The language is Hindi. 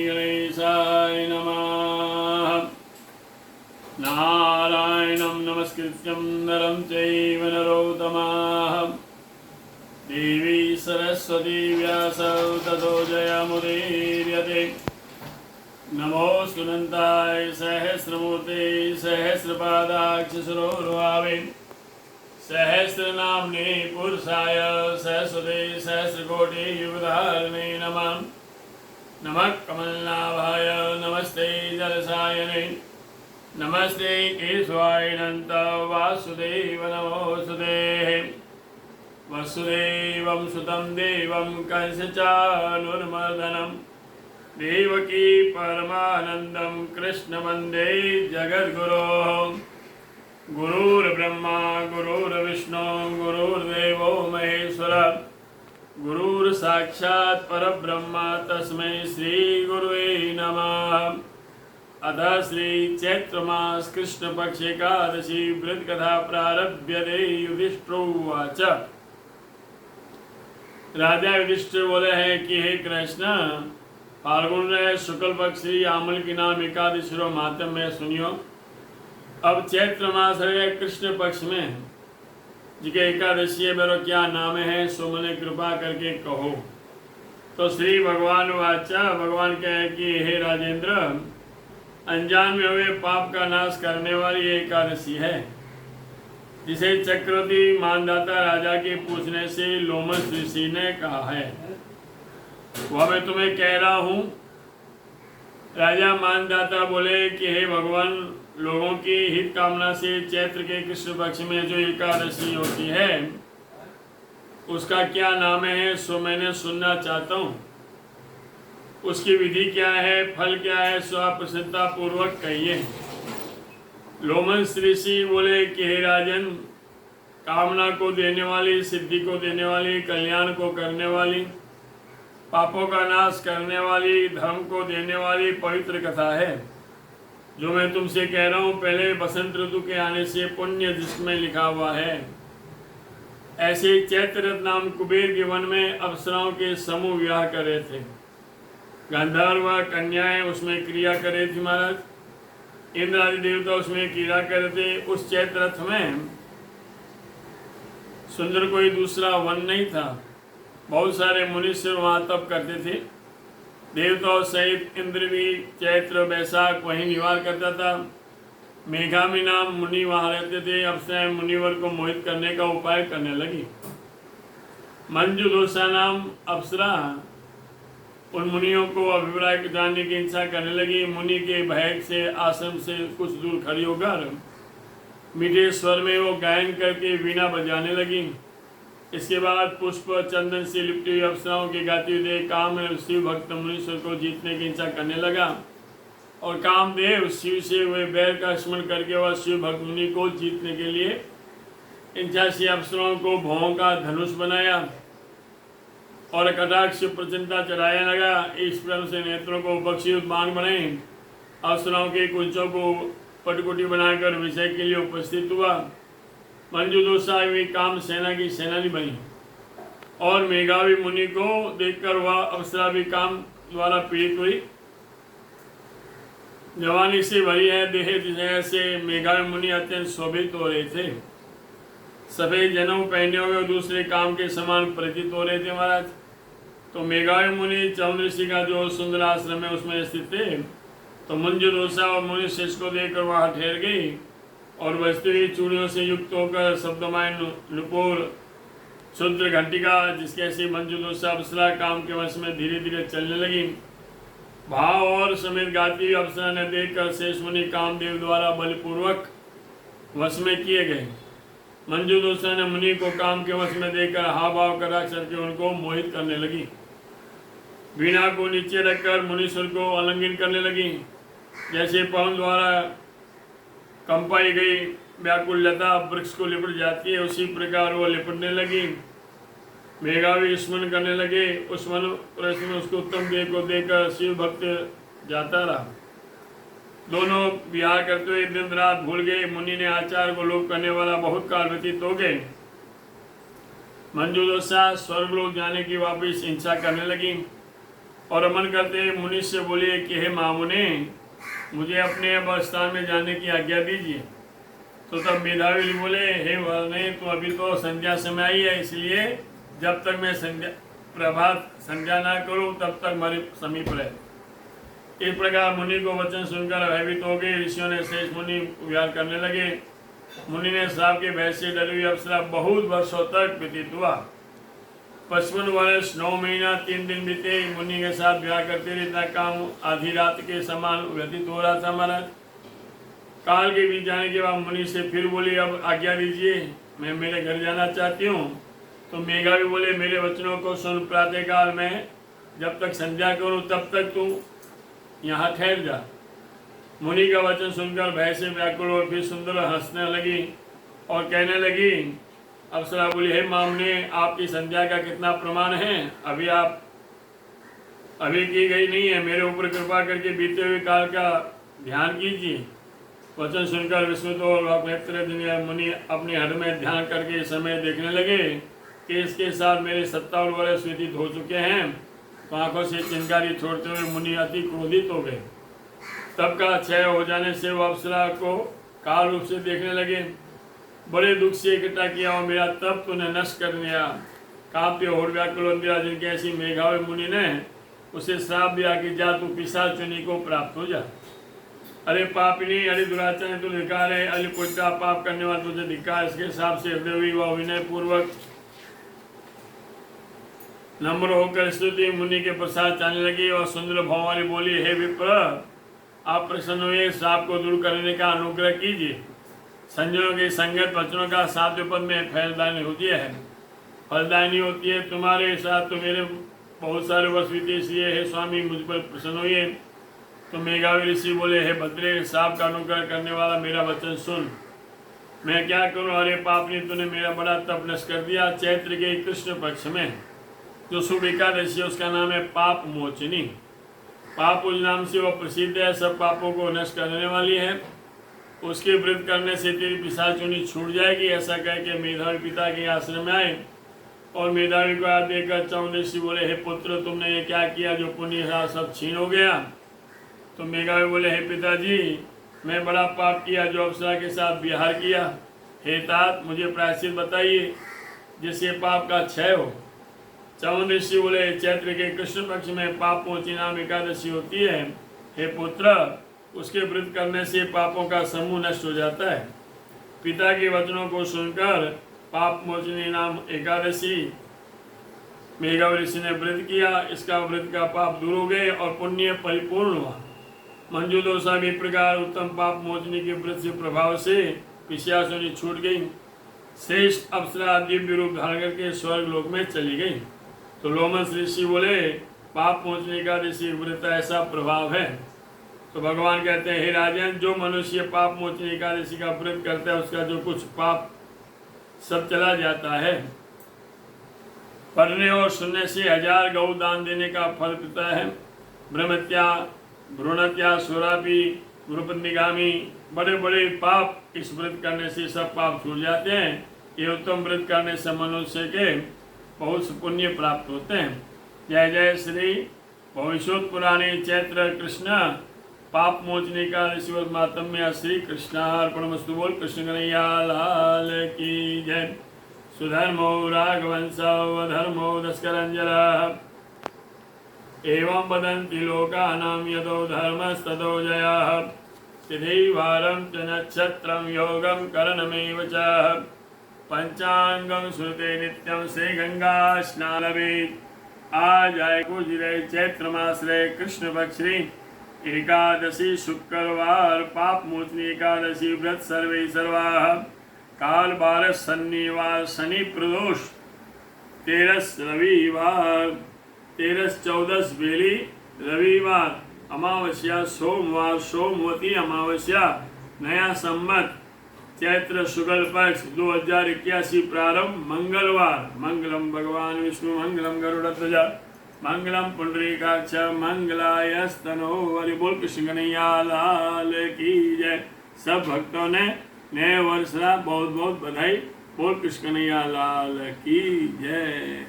गणेशाय नमः। नारायणं नमस्कृत्यं नरं चैव नरोत्तमः देवी सरस्वती व्यासौ ततो जयमुदीर्यते। नमोऽस्तु अनन्ताय सहस्रमूर्ते सहस्रपादाक्षसरोरुहावे सहस्रनाम्ने पुरुषाय सरस्वते सहस्रकोटियुगधारिणे नमः। नमः कमलनाभाय नमस्ते जलसायने नमस्ते केशवाय अनंत वासुदेव नमोस्तुते। वसुदेवं सुतं देवं कंसचाणूरमर्दनं देवकी परमानन्दं कृष्ण वन्दे जगद्गुरोः। गुरुर्ब्रह्मा गुरुर्विष्णु गुरुर्देवो महेश्वरः गुरुर्साक्षात् परब्रह्म तस्मै श्री गुरुवे नमः। अथ श्री चैत्र मास कृष्ण पक्ष एकादशी व्रत कथा प्रारभ्यते। युधिष्ठिरोवाच। राजा युधिष्ठिर बोले हैं कि हे कृष्ण, फाल्गुन शुक्ल पक्ष श्री आमल की नाम एकादशी महात्म में सुनियो। अब चैत्र मास है कृष्ण पक्ष में जिके एकादशी मेरा क्या नाम है सो मैंने कृपा करके कहो। तो श्री भगवान वाचा भगवान कहे कि हे राजेंद्र, अनजान में हुए पाप का नाश करने वाली एकादशी है जिसे चक्रवर्ती मानदाता राजा के पूछने से लोमस ऋषि ने कहा है, वह मैं तुम्हें कह रहा हूँ। राजा मानदाता बोले कि हे भगवान, लोगों की हित कामना से चैत्र के कृष्ण पक्ष में जो एकादशी होती है उसका क्या नाम है सो मैंने सुनना चाहता हूँ। उसकी विधि क्या है, फल क्या है, सो आप प्रसन्नता पूर्वक कहिए। लोमस ऋषि बोले कि हे राजन, कामना को देने वाली, सिद्धि को देने वाली, कल्याण को करने वाली, पापों का नाश करने वाली, धर्म को देने वाली पवित्र कथा है जो मैं तुमसे कह रहा हूँ। पहले बसंत ऋतु के आने से पुण्य जिसमें लिखा हुआ है। ऐसे चैत्र नाम कुबेर के वन में अप्सराओं के समूह विवाह कर रहे थे। गंधर्व कन्याएं उसमें क्रिया कर रही थी महाराज। इंद्र आदि देवता उसमें क्रिया कर रहे थे। उस चैत्र रथ में सुंदर कोई दूसरा वन नहीं था। बहुत सारे मुनीश्वर वहाँ तप करते थे। देवताओं सहित इंद्र भी चैत्र वैशाख वहीं निवास करता था। मेघामी नाम मुनि वहाँ रहते थे। अप्सराएं मुनिवर को मोहित करने का उपाय करने लगी। मंजुदोषा नाम अप्सरा उन मुनियों को अभिप्राय जानने की इच्छा करने लगी। मुनि के भय से आश्रम से कुछ दूर खड़ी होकर मीठे स्वर में वो गायन करके वीणा बजाने लगी। इसके बाद पुष्प चंदन से लिपटी हुई अप्सराओं के गाती हुई काम शिव भक्त मुनीश्वर को जीतने की इच्छा करने लगा और कामदेव शिव से हुए बैर का स्मरण करके वह शिव भक्त मुनि को जीतने के लिए इच्छासी अप्सराओं को भौं का धनुष बनाया और कटाक्ष प्रचन्नता चढ़ाया लगा। इस प्रकार से नेत्रों को बख्शी बाण बनाए अप्सराओं के कुंचों को पटकुटी बनाकर विषय के लिए उपस्थित हुआ। मंजुदोषा भी काम सेना की सेनानी बनी और मेघावी मुनि को देखकर वह अप्सरा भी काम द्वारा पीड़ित हुई। जवानी से भरी है देह जिसे से मेघावी मुनि अत्यंत शोभित हो रहे थे। सफेद जनेऊ पहने हुए दूसरे काम के समान प्रतीत हो रहे थे महाराज। तो मेघावी मुनि चौंद ऋषि का जो सुंदर आश्रम है उसमें स्थित थे। तो मंजुदोषा और मुनि शिष्य को देखकर वह ठहर गई और बजती हुई चूड़ियों से युक्त होकर शब्दमय नुपुर शुद्र घंटिका जिसके ऐसी मंजुदोषा अप्सरा काम के वश में धीरे धीरे चलने लगी। भाव और समेत गाती हुई अप्सरा ने देखकर शेष मुनि कामदेव द्वारा बलपूर्वक वश में किए गए। मंजुदोषा ने मुनि को काम के वश में देखकर हाव भाव करा करके उनको मोहित करने लगी। वीणा को नीचे रखकर मुनीश्वर को आलिंगन करने लगी। जैसे पवन द्वारा कंपाई गई व्याकुल लता वृक्ष को लिपट जाती है उसी प्रकार वो लिपटने लगी। मेघावी स्मरण करने लगे। उस मनुष्य में उसको उत्तम देह को देखकर शिव भक्त जाता रहा। दोनों विहार करते हुए दिन रात भूल गए। मुनि ने आचार को लोप करने वाला बहुत काल व्यतीत हो गए। मंजुदोषा स्वर्गलोक जाने की वापिस इच्छा करने लगी और रमन करते मुनि से बोले कि हे महामुनि, मुझे अपने अब स्थान में जाने की आज्ञा दीजिए। तो तब मेधावी बोले, हे वरने, तो अभी तो संध्या समय आई है, इसलिए जब तक मैं प्रभात संध्या ना करूं तब तक हमारे समीप रहे। इस प्रकार मुनि को वचन सुनकर भयभीत हो गए। ऋषियों ने शेष मुनि विहार करने लगे। मुनि ने श्राप के भय से डरी हुई अप्सरा बहुत वर्षों तक व्यतीत हुआ। 55 वर्ष 9 महीना 3 दिन बीते। मुनि के साथ विवाह करते रहता काम आधी रात के समान व्यतीत हो रहा था हमारा। काल के बीत जाने के बाद मुनि से फिर बोली, अब आज्ञा दीजिए, मैं मेरे घर जाना चाहती हूँ। तो मेघा भी बोले, मेरे वचनों को सुन, प्रातः काल में जब तक संध्या करूँ तब तक तू यहाँ ठहर जा। मुनि का वचन सुनकर भय से व्याकुल और फिर सुंदर हंसने लगी और कहने लगी। अप्सरा बोली, हे मामने, आपकी संध्या का कितना प्रमाण है? अभी की गई नहीं है, मेरे ऊपर कृपा करके बीते हुए काल का ध्यान कीजिए। वचन सुनकर विस्मित और नेत्र मुनि अपने हृदय में ध्यान करके समय देखने लगे कि इसके साथ मेरे 57 वर्ष व्यतीत हो चुके हैं। तो आंखों से चिंगारी छोड़ते हुए मुनि अति क्रोधित हो गए। तब का क्षय हो जाने से वो अप्सरा को काल रूप से देखने लगे। बड़े दुख से इकट्ठा किया और मेरा तप तूने नष्ट कर दिया। काव्य और व्याकुल जिनके ऐसी मेघावी मुनि ने उसे श्राप दिया कि जा तू पिशाचुनी को प्राप्त हो जा। अरे पापिनी, अरे दुराचारी, तू धिक्कार है, अरे कोटा पाप करने वाला तुझे धिक्कार। इसके हिसाब से हृदय हुई वह विनय पूर्वक नम्र होकर स्तुति मुनि के प्रसाद चाहने लगी और सुंदर भाव वाली बोली, हे विप्र, आप प्रसन्न हुए, श्राप को दूर करने का अनुग्रह कीजिए। संजयों के संगत वचनों का साध्य पद में फलदायनी होती है, फलदायनी होती है। तुम्हारे साथ तो मेरे बहुत सारे वर्ष बीते, इसलिए हे स्वामी मुझ पर प्रसन्न हुए। तो मेघावी ऋषि बोले, हे भद्रे, श्राप का अनुग्रह करने वाला मेरा वचन सुन। मैं क्या करूं? अरे पापनी, तूने मेरा बड़ा तप नष्ट कर दिया। चैत्र के कृष्ण पक्ष में जो शुभ एकादशी है उसका नाम है पाप मोचनी। पाप उस नाम से वह प्रसिद्ध है, सब पापों को नष्ट करने वाली है। उसके व्रत करने से तेरी पिशाचुनी छूट जाएगी। ऐसा कह के मेधावी पिता के आश्रम में आए और मेधावी को याद देकर चौंदेशी बोले, हे पुत्र, तुमने ये क्या किया जो पुण्य था सब छीन हो गया। तो मेघावी बोले, हे पिताजी, मैं बड़ा पाप किया जो अप्सरा के साथ विहार किया। हे तात, मुझे प्रायश्चित बताइए जिससे पाप का क्षय हो। चौंदेशी बोले, चैत्र के कृष्ण पक्ष में पाप मोचनी नाम एकादशी होती है। हे पुत्र, उसके व्रत करने से पापों का समूह नष्ट हो जाता है। पिता के वचनों को सुनकर पाप मोचनी नाम एकादशी मेघावी ऋषि ने व्रत किया। इसका व्रत का पाप दूर हो गए और पुण्य परिपूर्ण हुआ। मंजू दोषा भी प्रकार उत्तम पाप मोचनी के व्रत से प्रभाव से पिशाचुनी छूट गई। श्रेष्ठ अप्सरा दिव्य रूप धारण करके स्वर्ग लोक में चली गई। तो लोमस ऋषि बोले, पाप मोचनी एकादशी व्रत ऐसा प्रभाव है। तो भगवान कहते हैं, हे राजन, जो मनुष्य पाप मोचनी एकादशी का व्रत करता है उसका जो कुछ पाप सब चला जाता है। पढ़ने और सुनने से 1000 गौ दान देने का फल मिलता है। ब्रह्मत्या, भ्रूणत्या, सुरापी, गुरुपनिगामी, बड़े बड़े पाप इस व्रत करने से सब पाप छूट जाते हैं। ये उत्तम व्रत करने से मनुष्य के बहुत पुण्य प्राप्त होते हैं। जय जय श्री भविष्योत पुराणे चैत्र कृष्ण पाप मोचने का ऋषिवत मातम्य श्री कृष्णार्पणमस्तु। बोल कृष्ण कन्हैया लाल की जय। सुधर्मो राघवंशो धर्मो दस्करंजरः एवं वदन्ति लोकानां यदो धर्मस्ततो जयः। तिथिवारं च नक्षत्रं योगं करणमेव च। पंचांगं श्रुते नित्यं श्री गंगा स्नानवेद। आज आए गुजरे चैत्र मास रे कृष्ण पक्षी एकादशी शुक्रवार पाप मोचनी एकादशी व्रत सर्वे सर्वाः। काल 12 शनिवार शनि प्रदोष 13 रविवार 13-14 बेली रविवार अमावस्या सोमवार सोमवती अमावस्या नया संवत चैत्र शुक्ल पक्ष 2081 प्रारंभ मंगलवार। मंगलम भगवान विष्णु मंगलम गरुड़ध्वज मंगलम पुंडरीकाक्ष मंगलायस्तनो। हरि बोल कृष्ण कन्हैया लाल की जय। सब भक्तों ने नए वर्ष का बहुत बहुत बधाई। बोल कृष्ण कन्हैया लाल की जय।